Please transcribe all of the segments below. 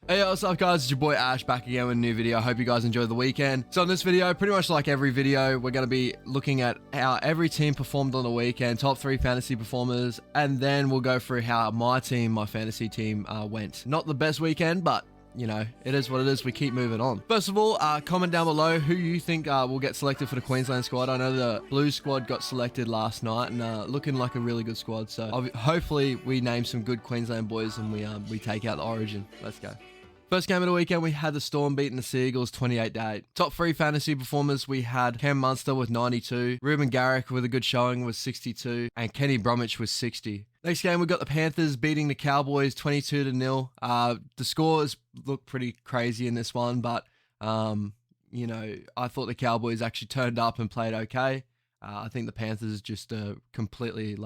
Hey, what's up guys, it's your boy Ash back again with a new video. I hope you guys enjoyed the weekend. So in this video, pretty much like every video, we're going to be looking at how every team performed on the weekend, top 3 fantasy performers, and then we'll go through how my fantasy team went. Not the best weekend, but you know, it is what it is. We keep moving on. First of all, comment down below who you think will get selected for the Queensland squad. I know the Blues squad got selected last night and looking like a really good squad. So hopefully we name some good Queensland boys and we take out the Origin. Let's go. First game of the weekend, we had the Storm beating the Seagulls 28-8. Top 3 fantasy performers, we had Cam Munster with 92, Ruben Garrick with a good showing with 62, and Kenny Bromwich with 60. Next game, we got the Panthers beating the Cowboys 22-0. The scores look pretty crazy in this one, but you know, I thought the Cowboys actually turned up and played okay. I think the Panthers is just completely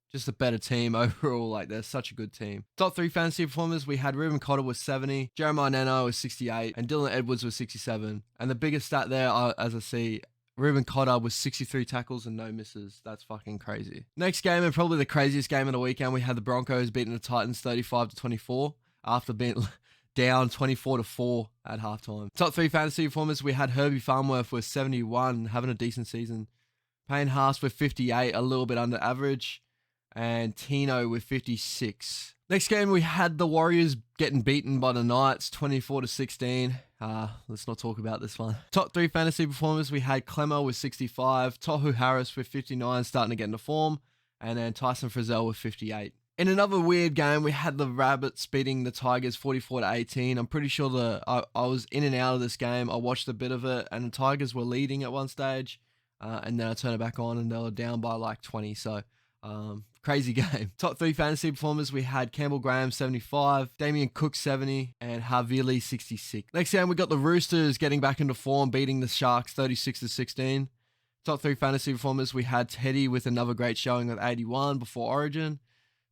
just a better team overall. Like, they're such a good team. Top 3 fantasy performers, we had Ruben Cotter with 70, Jeremiah Neno with 68, and Dylan Edwards with 67. And the biggest stat there, as I see, Ruben Cotter with 63 tackles and no misses. That's fucking crazy. Next game, and probably the craziest game of the weekend, we had the Broncos beating the Titans 35-24 after being down 24-4 at halftime. Top 3 fantasy performers, we had Herbie Farmworth with 71, having a decent season. Payne Haas with 58, a little bit under average. And Tino with 56. Next game, we had the Warriors getting beaten by the Knights 24-16. Let's not talk about this one. Top 3 fantasy performers, we had Clemmer with 65, Tohu Harris with 59, starting to get into form, and then Tyson Frizzell with 58. In another weird game, we had the Rabbits beating the Tigers 44-18. I'm pretty sure I was in and out of this game. I watched a bit of it, and the Tigers were leading at one stage, and then I turned it back on, and they were down by like 20. So crazy game. Top 3 fantasy performers, we had Campbell Graham 75, Damien Cook 70, and Havili 66. Next game, we got the Roosters getting back into form, beating the Sharks 36-16. Top 3 fantasy performers, we had Teddy with another great showing of 81 before Origin,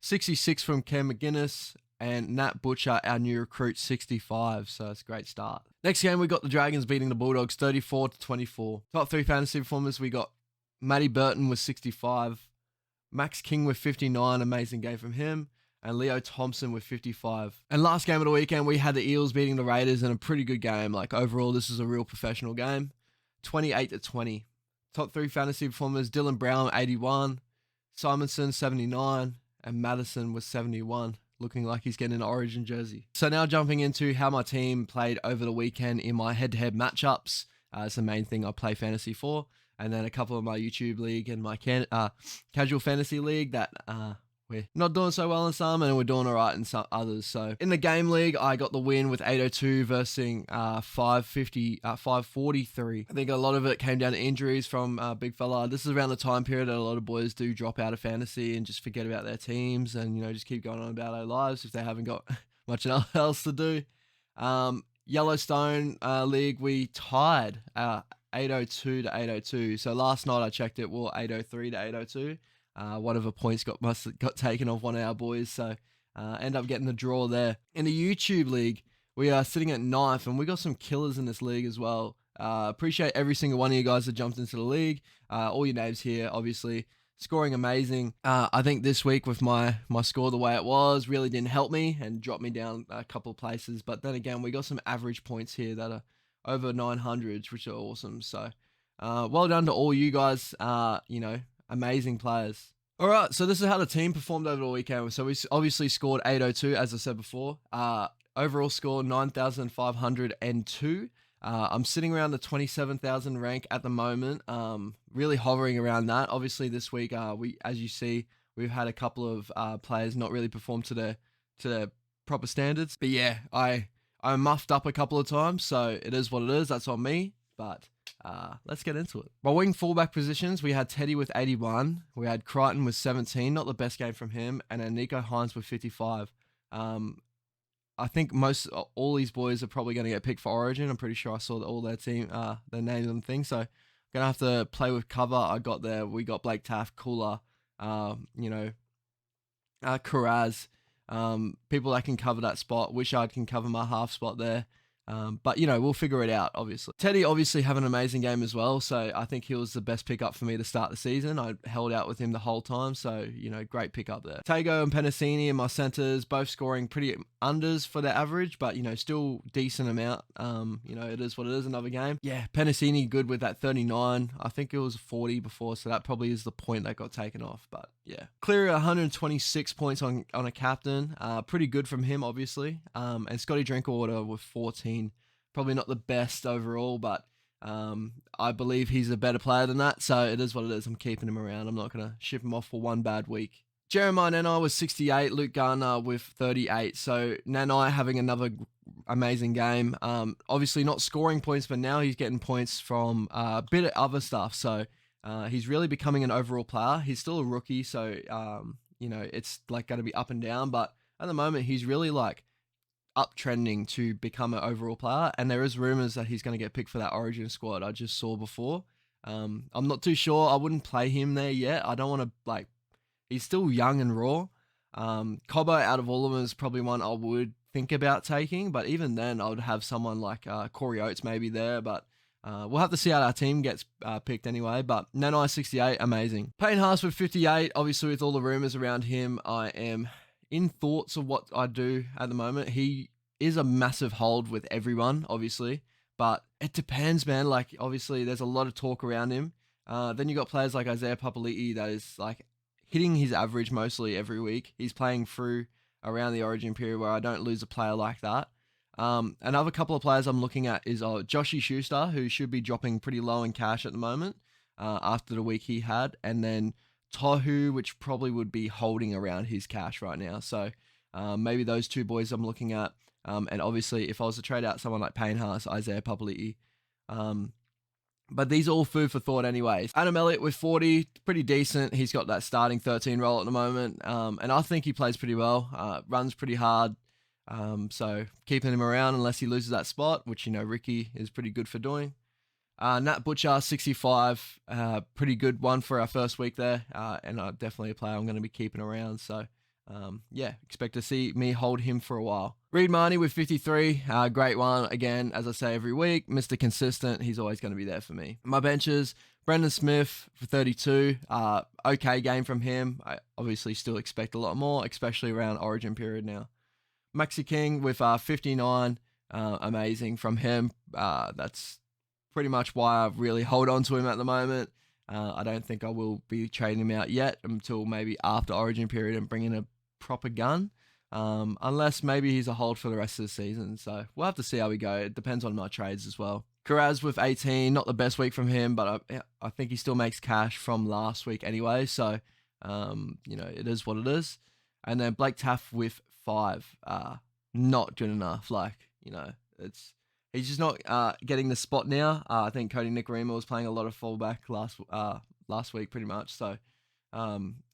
66 from Cam McGuinness, and Nat Butcher, our new recruit, 65. So it's a great start. Next game, we got the Dragons beating the Bulldogs 34-24. Top 3 fantasy performers, we got Matty Burton with 65, Max King with 59, amazing game from him, and Leo Thompson with 55. And last game of the weekend, we had the Eels beating the Raiders in a pretty good game. Like, overall, this is a real professional game, 28-20. Top 3 fantasy performers, Dylan Brown 81, Simonson 79, and Madison was 71, looking like he's getting an Origin jersey. So now jumping into how my team played over the weekend in my head-to-head matchups. It's the main thing I play fantasy for. And then a couple of my YouTube league and my casual fantasy league that we're not doing so well in some, and we're doing all right in some others. So in the game league, I got the win with 802 versus 543. I think a lot of it came down to injuries from big fella. This is around the time period that a lot of boys do drop out of fantasy and just forget about their teams and, you know, just keep going on about their lives if they haven't got much else to do. Yellowstone league, we tied 802-802. So last night I checked it, well, 803-802. One of the points got taken off one of our boys, so end up getting the draw there. In the YouTube league, we are sitting at 9th, and we got some killers in this league as well. Appreciate every single one of you guys that jumped into the league. All your names here, obviously. Scoring amazing. I think this week with my score the way it was really didn't help me and dropped me down a couple of places. But then again, we got some average points here that are over 900s, which are awesome. So well done to all you guys. You know, amazing players. All right, so this is how the team performed over the weekend. So we obviously scored 802, as I said before. Overall score 9,502. I'm sitting around the 27,000 rank at the moment. Really hovering around that. Obviously this week, as you see, we've had a couple of players not really perform to their proper standards. But yeah, I muffed up a couple of times, so it is what it is. That's on me. But let's get into it. My wing fullback positions, we had Teddy with 81. We had Crichton with 17. Not the best game from him. And then Nico Hines with 55. I think all these boys are probably going to get picked for Origin. I'm pretty sure I saw all their team, their names and things. So I'm going to have to play with cover. We got Blake Taft, Cooler, Karaz. People that can cover that spot. Wishart can cover my half spot there. But, you know, we'll figure it out, obviously. Teddy obviously have an amazing game as well, so I think he was the best pickup for me to start the season. I held out with him the whole time, so, you know, great pickup there. Tago and Penasini in my centers, both scoring pretty unders for their average, but, you know, still decent amount. You know, it is what it is, another game. Yeah, Penasini good with that 39. I think it was 40 before, so that probably is the point that got taken off, but yeah. Cleary 126 points on a captain. Pretty good from him, obviously. And Scotty Drinkwater with 14. Probably not the best overall, but I believe he's a better player than that, so it is what it is. I'm keeping him around. I'm not going to ship him off for one bad week. Jeremiah Nanai was 68, Luke Garner with 38, so Nanai having another amazing game. Obviously not scoring points, but now he's getting points from a bit of other stuff, so he's really becoming an overall player. He's still a rookie, so you know, it's like going to be up and down, but at the moment he's really like uptrending to become an overall player, and there is rumors that he's going to get picked for that Origin squad I just saw before. I'm not too sure. I wouldn't play him there yet. I don't want to, like, he's still young and raw. Cobbo out of all of them is probably one I would think about taking, but even then I would have someone like Corey Oates maybe there, but we'll have to see how our team gets picked anyway. But Nanai 68, amazing. Payne Haas with 58, obviously with all the rumors around him, I am in thoughts of what I do at the moment. He is a massive hold with everyone, obviously, but it depends, man. Like, obviously, there's a lot of talk around him. Then you got players like Isaiah Papali'i that is like hitting his average mostly every week. He's playing through around the Origin period where I don't lose a player like that. Another couple of players I'm looking at is Joshy Schuster, who should be dropping pretty low in cash at the moment after the week he had, and then Tohu, which probably would be holding around his cash right now. So maybe those two boys I'm looking at. And obviously, if I was to trade out someone like Payne Haas, Isaiah Papali'i. But these are all food for thought anyways. Adam Elliott with 40, pretty decent. He's got that starting 13 role at the moment. And I think he plays pretty well, runs pretty hard. So keeping him around unless he loses that spot, which, you know, Ricky is pretty good for doing. Nat Butcher, 65, pretty good one for our first week there, and definitely a player I'm going to be keeping around, so yeah, expect to see me hold him for a while. Reed Marnie with 53, great one, again, as I say every week, Mr. Consistent, he's always going to be there for me. My benches, Brendan Smith for 32, okay game from him. I obviously still expect a lot more, especially around Origin period now. Maxi King with 59, amazing from him, that's pretty much why I really hold on to him at the moment. I don't think I will be trading him out yet until maybe after Origin period and bring in a proper gun. Unless maybe he's a hold for the rest of the season. So we'll have to see how we go. It depends on my trades as well. Karaz with 18, not the best week from him, but I think he still makes cash from last week anyway. So, you know, it is what it is. And then Blake Taff with 5, not good enough. Like, you know, he's just not getting the spot now. I think Cody Nicarima was playing a lot of fullback last week pretty much. So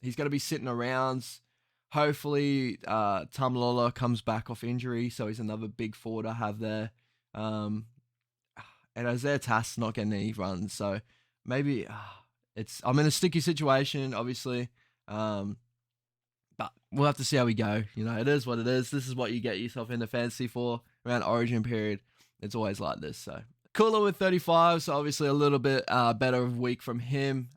he's going to be sitting around. Hopefully Tamalola comes back off injury, so he's another big forward I have there. And Isaiah Tass not getting any runs, so maybe I'm in a sticky situation, obviously. But we'll have to see how we go. You know, it is what it is. This is what you get yourself into fantasy for around Origin period. It's always like this. So Cooler with 35, so obviously a little bit better week from him.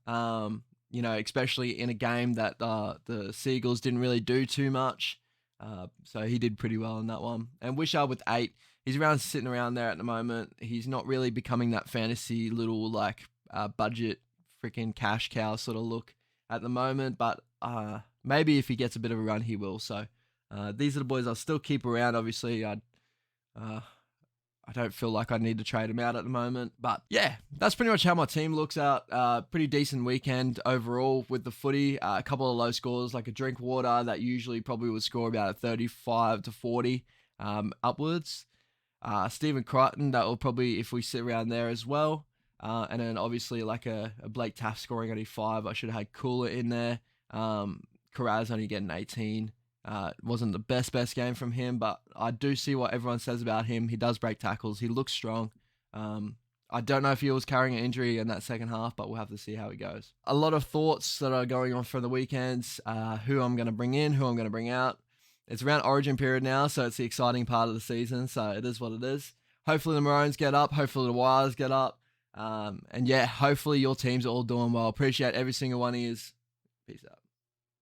You know, especially in a game that the Seagulls didn't really do too much. So he did pretty well in that one. And Wishart with 8, he's sitting around there at the moment. He's not really becoming that fantasy little like budget freaking cash cow sort of look at the moment. But maybe if he gets a bit of a run, he will. So these are the boys I'll still keep around. Obviously, I don't feel like I need to trade him out at the moment. But yeah, that's pretty much how my team looks out. Pretty decent weekend overall with the footy. A couple of low scores like a Drinkwater that usually probably would score about a 35 to 40 upwards. Stephen Crichton, that will probably, if we sit around there as well. And then obviously like a Blake Taft scoring only 5. I should have had Cooler in there. Karaz only getting 18. Wasn't the best game from him, but I do see what everyone says about him. He does break tackles. He looks strong. I don't know if he was carrying an injury in that second half, but we'll have to see how he goes. A lot of thoughts that are going on for the weekends, who I'm going to bring in, who I'm going to bring out. It's around Origin period now, so it's the exciting part of the season, so it is what it is. Hopefully the Maroons get up. Hopefully the Wires get up. And yeah, hopefully your teams are all doing well. Appreciate every single one of you. Peace out.